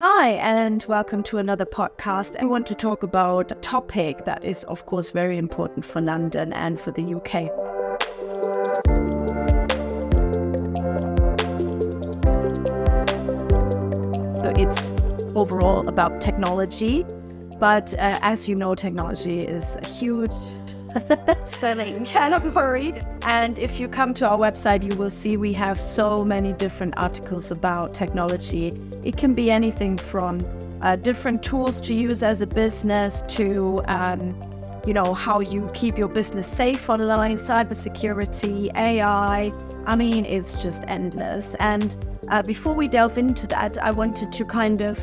Hi, and welcome to another podcast. I want to talk about a topic that is, of course, very important for London and for the UK. So it's overall about technology, but as you know, technology is a huge selling category. And if you come to our website, you will see we have so many different articles about technology. It can be anything from different tools to use as a business to, how you keep your business safe online, cybersecurity, AI. I mean, it's just endless. And before we delve into that, I wanted to kind of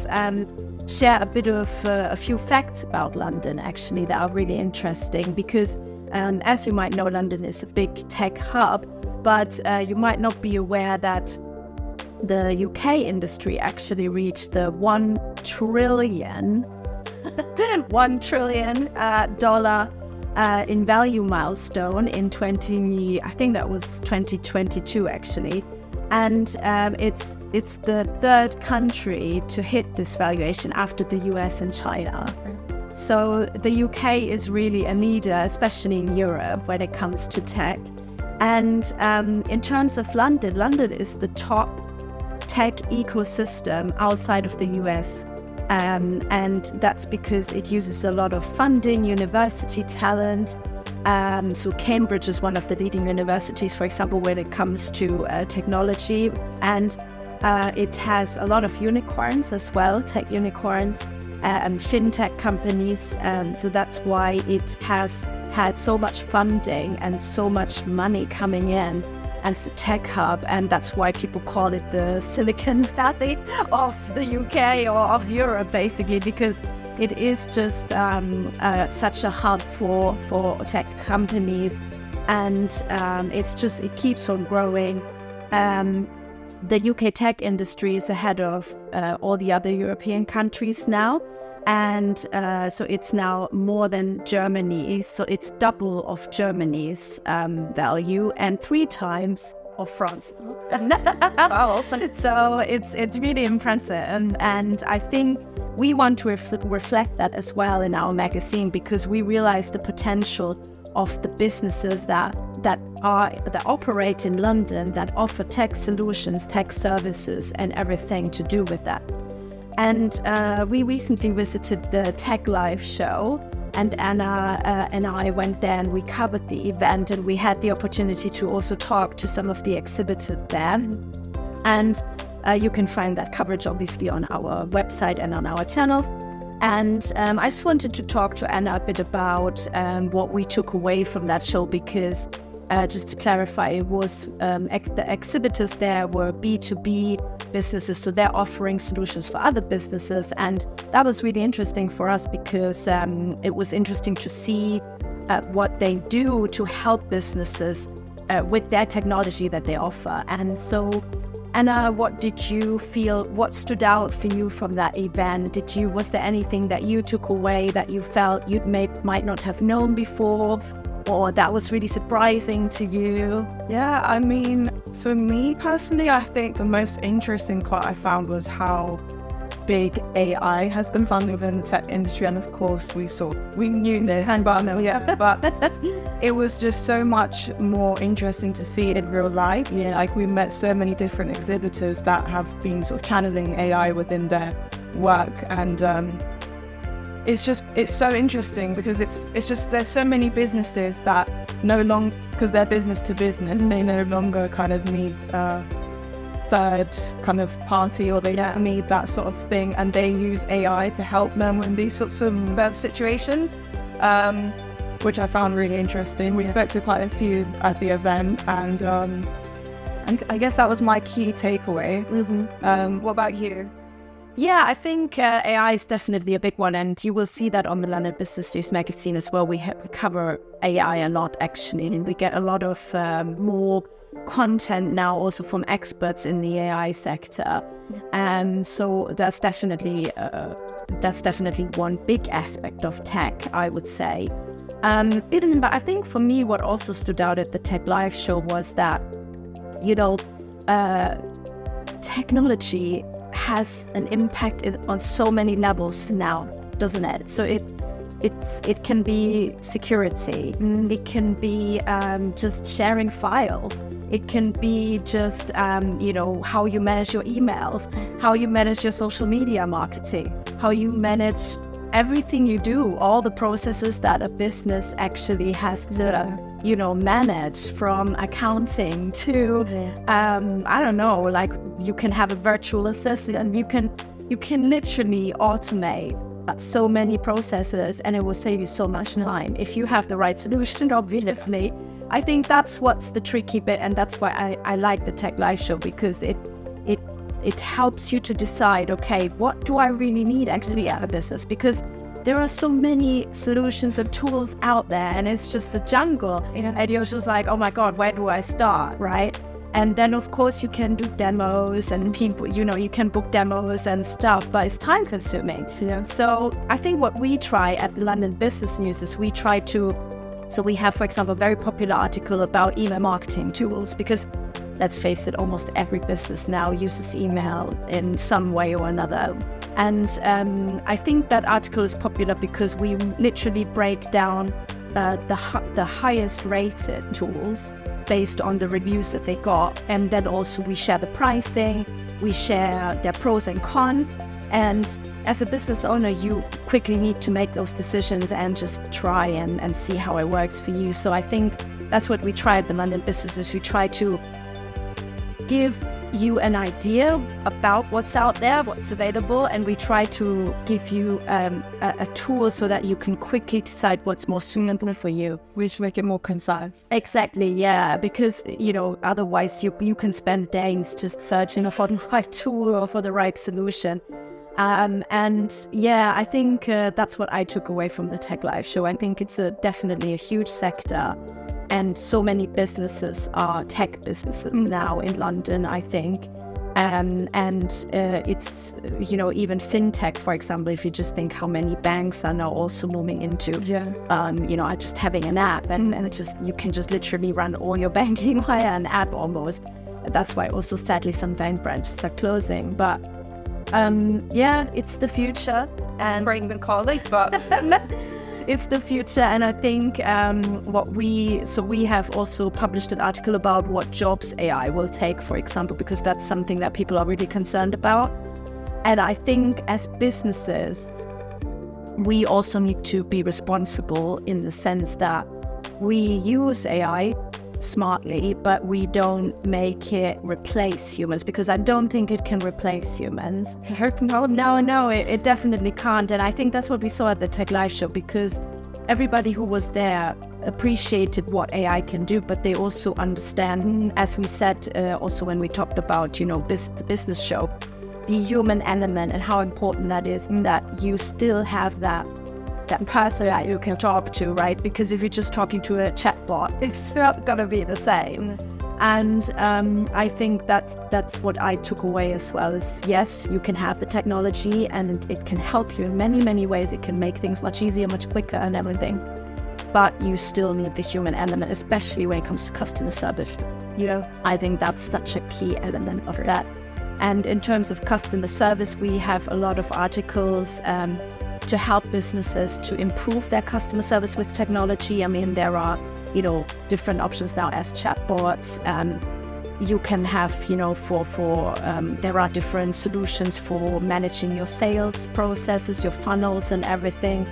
share a bit of a few facts about London, actually, that are really interesting because, as you might know, London is a big tech hub, but you might not be aware that the UK industry actually reached the $1 trillion dollar in value milestone in 2022 actually. And it's the third country to hit this valuation after the US and China. So the UK is really a leader, especially in Europe, when it comes to tech. And in terms of London, London is the top tech ecosystem outside of the US. And that's because it uses a lot of funding, university talent. So Cambridge is one of the leading universities, for example, when it comes to technology. And it has a lot of unicorns as well, tech unicorns and fintech companies. So that's why it has had so much funding and so much money coming in as a tech hub. And that's why people call it the Silicon Valley of the UK or of Europe, basically, because it is just such a hub for tech companies, and it keeps on growing. The UK tech industry is ahead of all the other European countries now, and so it's now more than Germany. So it's double of Germany's value and 3 times of France. Wow. So it's really impressive, and I think we want to reflect that as well in our magazine, because we realize the potential of the businesses that operate in London, that offer tech solutions, tech services, and everything to do with that. And we recently visited the Tech Live show, and Anna and I went there and we covered the event, and we had the opportunity to also talk to some of the exhibitors there. And you can find that coverage obviously on our website and on our channel. And I just wanted to talk to Anna a bit about what we took away from that show, because just to clarify, it was the exhibitors there were B2B businesses, so they're offering solutions for other businesses. And that was really interesting for us because it was interesting to see what they do to help businesses with their technology that they offer. And so, Anna, what stood out for you from that event? Was there anything that you took away that you felt you might not have known before, or that was really surprising to you? Yeah, I mean, for me personally, I think the most interesting part I found was how big AI has been found within the tech industry. And of course, we knew this, but it was just so much more interesting to see it in real life. Yeah, like we met so many different exhibitors that have been sort of channeling AI within their work, and it's so interesting because it's just there's so many businesses that no longer, because they're business to business, they no longer kind of need third kind of party, or they don't need that sort of thing, and they use AI to help them in these sorts of situations, which I found really interesting. We spoke to quite a few at the event, and I guess that was my key takeaway. Mm-hmm. What about you? Yeah, I think AI is definitely a big one, and you will see that on the London Business News magazine as well. We cover AI a lot, actually, and we get a lot of more content now also from experts in the AI sector. And so that's definitely one big aspect of tech, I would say. But I think for me, what also stood out at the Tech Live show was that, technology has an impact on so many levels now, doesn't it? So it can be security, it can be just sharing files, it can be just how you manage your emails, how you manage your social media marketing, how you manage everything you do, all the processes that a business actually has to manage, from accounting to I don't know, like you can have a virtual assistant, you can literally automate so many processes, and it will save you so much time if you have the right solution. Obviously, I think that's what's the tricky bit, and that's why I like the Tech Live show, because it helps you to decide, okay, what do I really need actually at a business? Because there are so many solutions and tools out there, and it's just a jungle. And you're just like, oh my God, where do I start, right? And then, of course, you can do demos, and people, you can book demos and stuff, but it's time consuming. Yeah. So I think what we try at the London Business News is we have, for example, a very popular article about email marketing tools, because let's face it, almost every business now uses email in some way or another. And I think that article is popular because we literally break down the highest rated tools based on the reviews that they got. And then also we share the pricing, we share their pros and cons. And as a business owner, you quickly need to make those decisions and just try and see how it works for you. So I think that's what we try at the London Businesses. We try to give you an idea about what's out there, what's available, and we try to give you a tool so that you can quickly decide what's more suitable for you. We should make it more concise. Exactly, yeah, because otherwise you can spend days just searching for the right tool or for the right solution. And yeah, I think that's what I took away from the Tech Live show. I think it's definitely a huge sector. And so many businesses are tech businesses now in London, I think. And it's, even fintech, for example, if you just think how many banks are now also moving into, just having an app and you can just literally run all your banking via an app almost. That's why also sadly some bank branches are closing. But it's the future. And Bring the colleague, but... It's the future, and I think we have also published an article about what jobs AI will take, for example, because that's something that people are really concerned about. And I think as businesses, we also need to be responsible in the sense that we use AI smartly, but we don't make it replace humans, because I don't think it can replace humans. No, it definitely can't. And I think that's what we saw at the Tech Live show, because everybody who was there appreciated what AI can do, but they also understand, as we said also when we talked about the business show, the human element and how important that is, that you still have that person that you can talk to, right? Because if you're just talking to a chatbot, it's not going to be the same. And I think that's what I took away as well, is yes, you can have the technology and it can help you in many, many ways. It can make things much easier, much quicker and everything. But you still need the human element, especially when it comes to customer service. I think that's such a key element of that. And in terms of customer service, we have a lot of articles to help businesses to improve their customer service with technology. I mean, there are, different options now as chatbots. You can have, there are different solutions for managing your sales processes, your funnels and everything.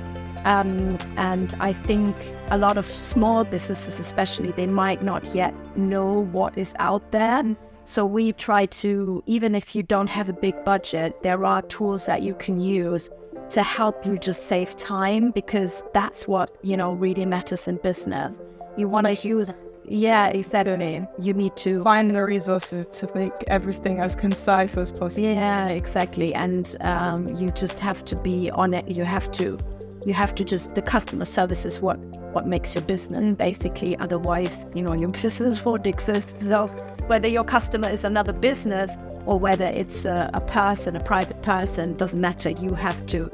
And I think a lot of small businesses especially, they might not yet know what is out there. So we try to, even if you don't have a big budget, there are tools that you can use to help you just save time, because that's what, really matters in business. You want to use, exactly. You need to find the resources to make everything as concise as possible. Yeah, exactly. And you just have to be on it. You have to just, the customer service is what makes your business, basically. Otherwise, your business won't exist. So whether your customer is another business or whether it's a private person, doesn't matter. You have to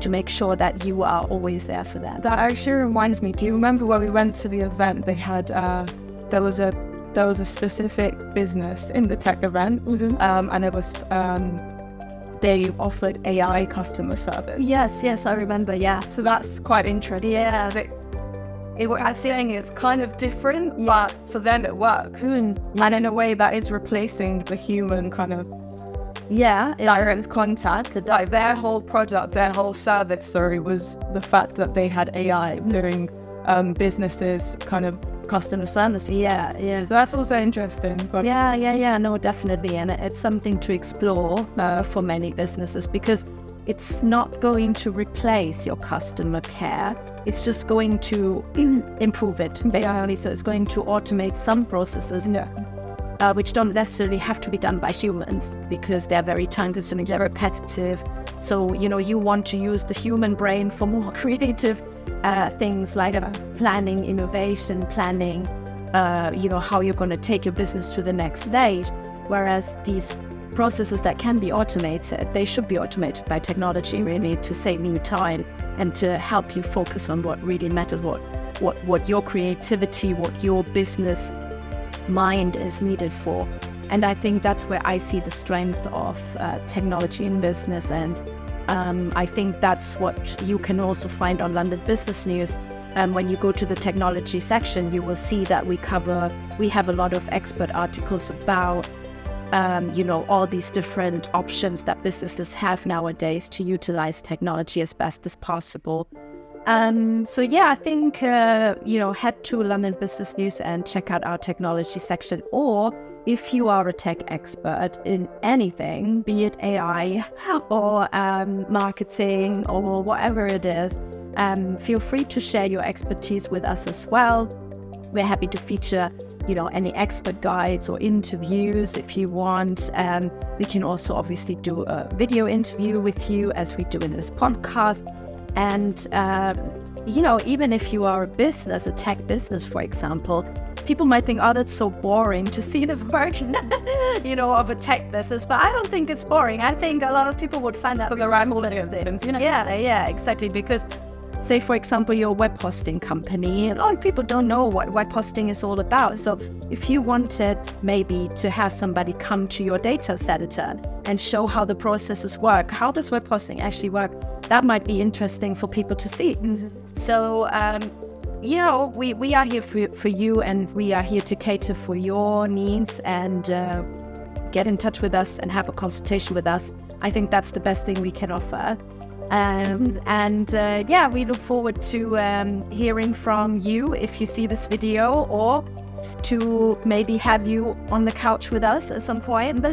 make sure that you are always there for them. That actually reminds me, do you remember when we went to the event, they had, there was a specific business in the tech event, and it was they offered AI customer service. Yes, I remember. Yeah. So that's quite interesting. Yeah. I'm saying it's kind of different, but for them it works. And in a way that is replacing the human kind of direct contact. Like their whole product, their whole service, was the fact that they had AI doing businesses kind of customer service. Yeah. So that's also interesting. But Yeah. No, definitely. And it's something to explore for many businesses, because it's not going to replace your customer care. It's just going to improve it, basically. So it's going to automate some processes, which don't necessarily have to be done by humans, because they're very time-consuming, they're repetitive. So, you want to use the human brain for more creative things like planning, innovation planning, how you're going to take your business to the next stage. Whereas these processes that can be automated, they should be automated by technology, really, to save you time and to help you focus on what really matters, what your creativity, what your business mind is needed for. And I think that's where I see the strength of technology in business. And I think that's what you can also find on London Business News. When you go to the technology section, you will see that we have a lot of expert articles about all these different options that businesses have nowadays to utilize technology as best as possible. I think, head to London Business News and check out our technology section. Or if you are a tech expert in anything, be it AI or marketing or whatever it is, feel free to share your expertise with us as well. We're happy to feature any expert guides or interviews if you want. We can also obviously do a video interview with you, as we do in this podcast. And, even if you are a business, a tech business, for example, people might think, oh, that's so boring to see the version, of a tech business. But I don't think it's boring. I think a lot of people would find that for the right audience. Yeah, exactly. Because say, for example, you're a web hosting company. A lot of people don't know what web hosting is all about. So if you wanted maybe to have somebody come to your data center and show how the processes work, how does web hosting actually work, that might be interesting for people to see. So, we are here for you, and we are here to cater for your needs. And get in touch with us and have a consultation with us. I think that's the best thing we can offer. We look forward to hearing from you if you see this video, or to maybe have you on the couch with us at some point,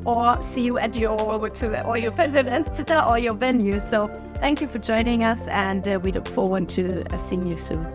or see you at your business or your venue. So thank you for joining us, and we look forward to seeing you soon.